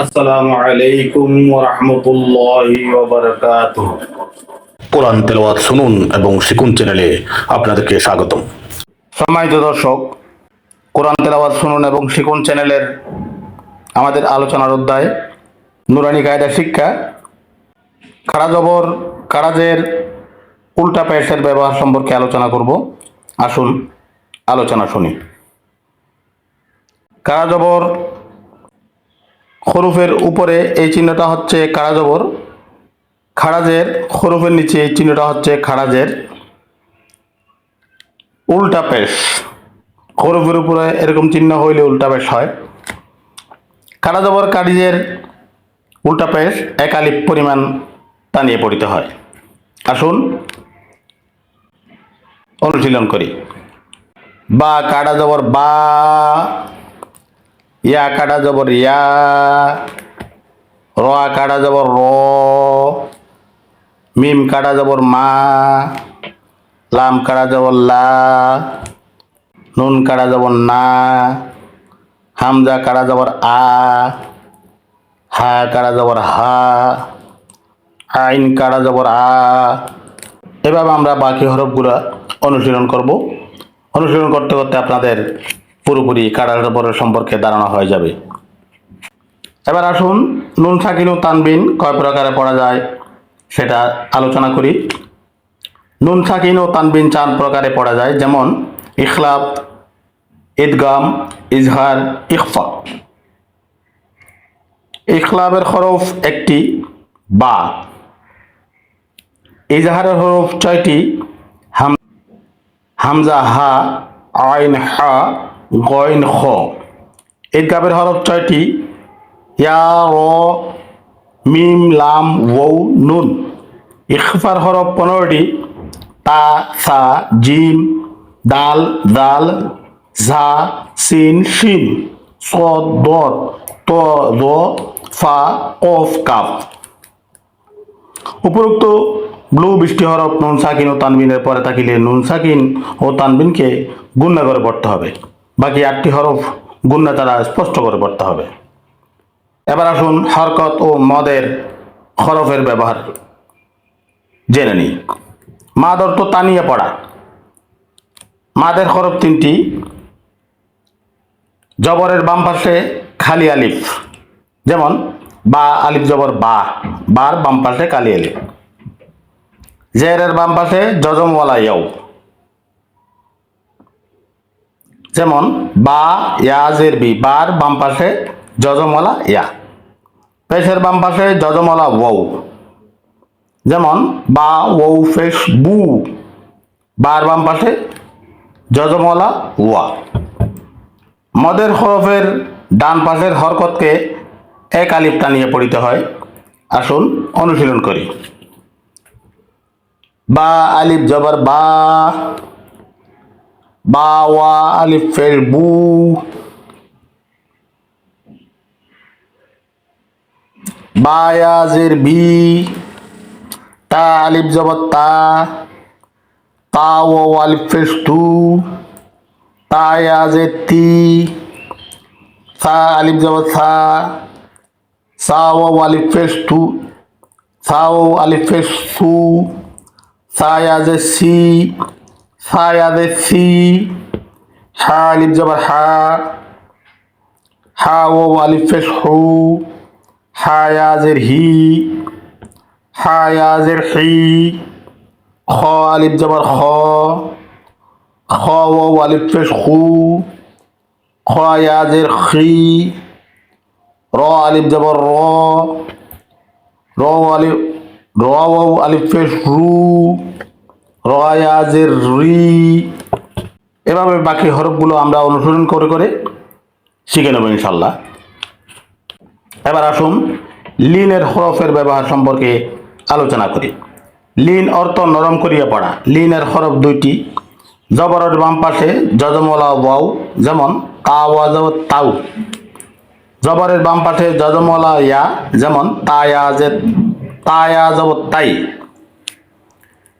আসসালামু আলাইকুম ওয়া রাহমাতুল্লাহি ওয়া বারাকাতুহু। কোরআন তেলাওয়াত শুনুন এবং শিখুন চ্যানেলে আপনাদেরকে স্বাগতম। সম্মানিত দর্শক, কোরআন তেলাওয়াত শুনুন এবং শিখুন চ্যানেলের আমাদের আলোচনার অধ্যায় নুরানি কায়দা শিক্ষা, খাড়া জবর কারাজের উল্টা পেশের ব্যবহার সম্পর্কে আলোচনা করব। আসুন আলোচনা শুনি। কারা জবর হরফের উপরে এই চিহ্নটা হচ্ছে কারা জবর, খারাজের হরফের নিচে এই চিহ্নটা হচ্ছে খারাজের উল্টা পেশ। হরফের উপরে এরকম চিহ্ন হইলে উল্টা পেশ হয়। কারা জবর কারিজের উল্টা পেশ এক আলিফ পরিমাণ টানিয়ে পড়িতে হয়। আসুন অনুশীলন করি। বা কাটা জবর বা, ইয়া কাটা জবর ইয়া, র কাটা জবর র, মিম কাটা জবর মা, লাম কাটা জবর লা, নুন কাটা জবর না, হামজা কাটা জবর আ, হা কাটা জবর হা, আইন কাটা জবর আ। এভাবে আমরা বাকি হরফগুলো অনুশীলন করব। অনুশীলন করতে করতে আপনাদের পুরোপুরি কাটা জবরের সম্পর্কে ধারণা হয়ে যাবে। এবার আসুন নুন সাকিন ও তানবিন কয় প্রকারে পড়া যায় সেটা আলোচনা করি। নুন সাকিন ও তানবিন 4 প্রকারে পড়া যায়, যেমন ইখলাব, ইদগাম, ইজহার, ইখফা। ইখলাবের হরফ একটি বা, ইজহারের হরফ 6টি, হামজা হা, আইন হা, গইন খ। ইদগামের হরফ 6টি, ইয়া, র, মিম, লাম, ওয়াও, নুন। ইখফার হরফ 15টি, তা, সা, জিম, দাল, দাল, ঝা, সিন, শিন, সদ, দদ, ত, দ, ফা, কফ, কাফ। উপরোক্ত ব্লু বৃষ্টি হরফ নুন সাকিন ও তানবিনের পরে থাকিলে নুন সাকিন ও তানবিনকে গুণনা করে পড়তে হবে। বাকি 8টি হরফ গুণনা দ্বারা স্পষ্ট করে পড়তে হবে। এবার আসুন হরকত ও মদের হরফের ব্যবহার জেনে নিই। মাদ অর্থ টানিয়ে পড়া। মাদের হরফ 3টি, জবরের বাম পাশে খালি আলিফ, যেমন বা আলিফ জবর বা, বার বাম পাশে খালি আলিফ। জেরের বাম পাশে জজমওয়ালা ইয়াও, যেমন বা ইয়াজের বি, বার বাম পাশে জজমওয়ালা ইয়া। পেশের বাম পাশে জজমওয়ালা ওয়াও, যেমন বা ওয়াও পেশ বু, বার বাম পাশে জজমওয়ালা ওয়া। মদের হরফের ডান পাশের হরকতকে এক আলিফ টানিয়ে পড়িতে হয়। আসুন অনুশীলন করি। বা আলিফ জবর বা, বা ওয়া আলিফ পেশ বু, বা ইয়াজের বি, তা আলিফ জবর তা, তা ওয়াও আলিফ পেশ তু, তা ইয়াজের তি, সা আলিফ জবর সা, সা ওয়াও আলিফ পেশ তু, সা ওয়াও আলিফ পেশ সু, সা ইয়াজের সি, সা ইয়াজের সি, হা আলিফ জবর হা, হা ওয়াও আলিফ পেশ হু, হা ইয়াজের হি, হা ইয়াজের হি, খ আলিফ জবর খ, খ ওয়াও আলিফ পেশ খু, খ ইয়াজের খি, র আলিফ জবর র, র আলিফ, র ওয়াও আলিফ পেশ রু, র ইয়াজের রি। এভাবে বাকি হরফগুলো আমরা অনুসরণ করে করে শিখে নেব ইনশাল্লাহ। এবার আসুন লিনের হরফের ব্যবহার সম্পর্কে আলোচনা করি। লিন অর্থ নরম করিয়া পড়া। লিনের হরফ 2টি, জবরের বাম পাশে জজমওয়ালা ওয়াও, যেমন তা ওয়া জবর তাউ। জবরের বাম পাশে জজমওয়ালা ইয়া, যেমন তা ইয়া জবর তাই।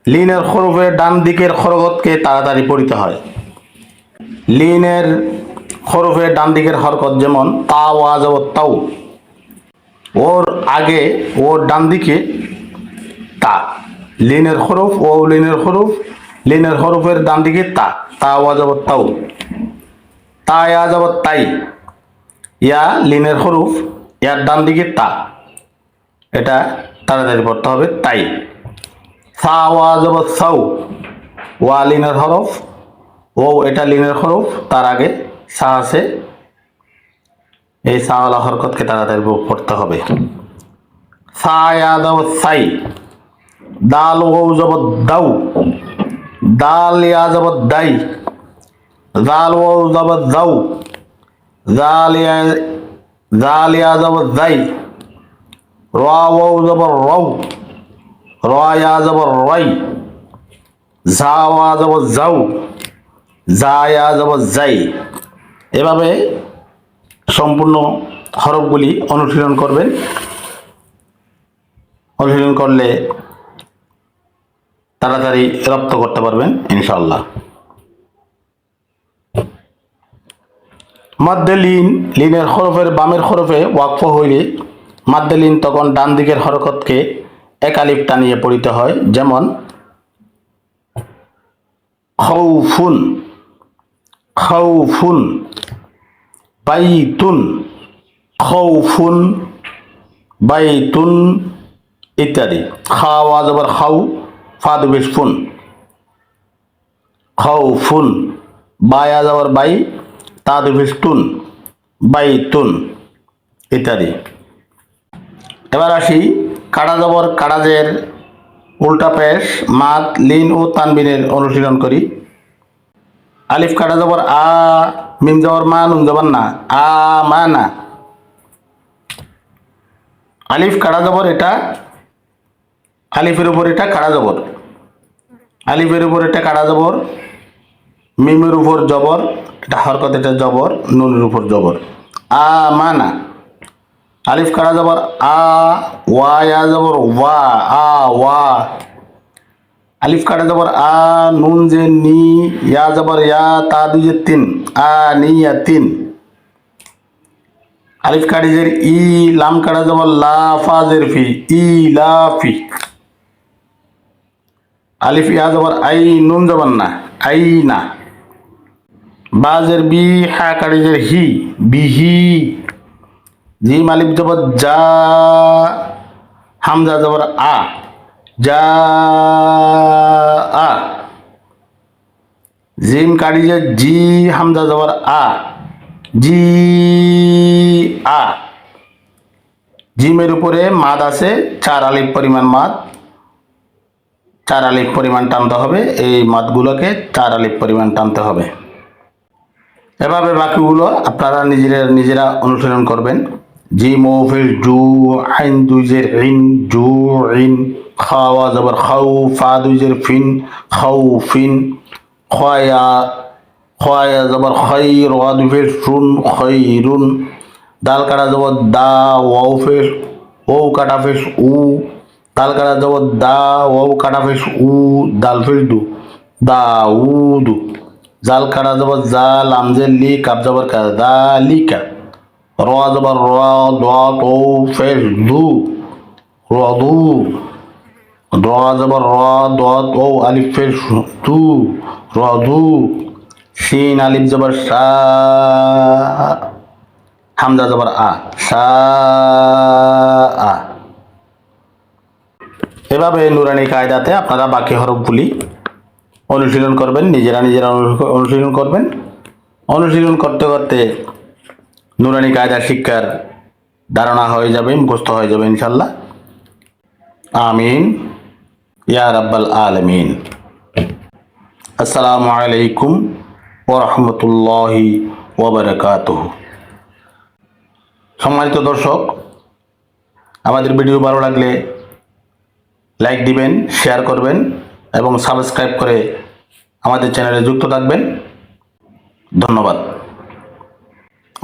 লিনের হরফের ডান দিকের হরকতকে তাড়াতাড়ি পড়িতে হয়। লিনের হরফের ডান দিকের হরকত যেমন তা ওয়া জবর তাউ। ওর আগে ওর ডান দিকে তা, লিনের হরফ, ও লিনের হরফ, লিনের হরফের ডান দিকে তা, তা ওয়া যাব তাও, তা ইয়া যাব তাই, ইয়া লিনের হরফ, ইয়ার ডান দিকে তা, এটা তাড়াতাড়ি পড়তে হবে তাই। সা ওয়া যাব সাউ, ওয়া লিনের হরফ, ও এটা লিনের হরফ, তার আগে সা আছে, এই সাওয়ালা হরকতকে তাড়াতাড়ি পড়তে হবে। সা ইয়া যাব সাই, দাল ওয়াও যাব দাউ, দাল ইয়া যাব দাই, জাল ওয়াও যাব দাউ, জাল ইয়া যাব দাই, র ওয়াও যাব রউ, র ইয়া যাব রই, ঝা ওয়া যাব যাউ, যা ইয়া যাব যাই। এভাবে সম্পূর্ণ হরফগুলি অনুশীলন করবেন। অনুশীলন করলে তাড়াতাড়ি রপ্ত করতে পারবেন ইনশাআল্লাহ। মাদ্দে লিন, লিনের হরফের বামের হরফে ওয়াকফ হইলে মাদ্দে লিন তখন ডান দিকের হরকতকে এক আলিফ টানিয়ে পড়িতে হয়। যেমন খাউফুন, খাউফুন, বাইতুন, খাউফুন, বাইতুন ইত্যাদি। খাওয়া যাবার খাউ, ফা দুবেশ ফুন, খাউফুন, বায়া যাবার বাই, তা দুবেশ তুন, বাইতুন ইত্যাদি। এবার আসি কাড়া জবর কাড়াজের উল্টা পেশ মাদ লিন ও তানবিনের অনুশীলন করি। আলিফ কাটা জবর আ, মিম জবর মা, নুন জবর না, আ মা না। আলিফ কাটা জবর, এটা আলিফের উপর এটা কাটা জবর, আলিফের উপর এটা কাটা জবর, মিমের উপর জবর, এটা হরকত, এটা জবর, নুনের উপর জবর, আ মা না। আলিফ কাটা জবর আ, ওয়া ইয়া জবর ওয়া, আ ওয়া। আলিফ কাটা জবর আ, নুন যে নি, ইয়া জবর ইয়া, তা দুই যে তিন, আ নি ইয়া তিন। আলিফ কাটিজের ই, লাম কাটা জবর লা, ফা জের ফি, ই লা ফি। আলিফ ইয়া জবর আই, নুন জবর না, আই না। বাজের বি, হা কাটিজের হি, বিহি। জিম আলিফ জবর যা, হামজা জবর আ, যা আ। জিম কাটিজে জি, হামজা জবর আ, জি আ। জিমের উপরে মাদ আছে 4 আলিফ পরিমাণ মাদ, 4 আলিফ পরিমাণ টানতে হবে। এই মাদগুলোকে 4 আলিফ পরিমাণ টানতে হবে। এভাবে বাকিগুলো আপনারা নিজেরা অনুশীলন করবেন। জিম ও ফির জু, আইন দুইজের ইন, জু ইন। খাওয়া জবর খাউ, ফা দুইজের ফিন, খাউ ফিন। খয়া, খয়া জবর খাই, র দুই শুন, খৈরুন। দাল কাটা জবর দা, ওয়াও ফেস, ও কাটা ফেস উ। দাল কাটা জবর দা, ওয়াও কাটা ফেস উ, দাল ফেস দু, দা উ দু। জাল কাটা জবর জা, লাম জে লি, কাপ জবর কা, দা লিকা। র জবর র, দোয়া তো ফেস দু, র দু। র জবর র, দোয়া তো আলিফ ফেস দু, র দু। শিন আলিফ জবর সা, হামজা জবর আ, সা আ। এভাবে নুরানি কায়দাতে আপনারা বাকি হরফগুলি অনুশীলন করবেন, নিজেরা অনুশীলন করবেন। অনুশীলন করতে করতে নুরানি কায়দা শিক্ষার ধারণা হয়ে যাবে, মুখস্থ হয়ে যাবে ইনশাল্লাহ। আমিন ইয়া রাব্বাল আলামিন। আসসালামু আলাইকুম ওয়া রাহমাতুল্লাহি ওয়া বারাকাতুহু। সম্মানিত দর্শক, আমাদের ভিডিও ভালো লাগলে লাইক দিবেন, শেয়ার করবেন এবং সাবস্ক্রাইব করে আমাদের চ্যানেলে যুক্ত থাকবেন। ধন্যবাদ।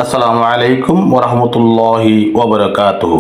আসসালামু আলাইকুম ওয়া রাহমাতুল্লাহি ওয়া বারাকাতুহু।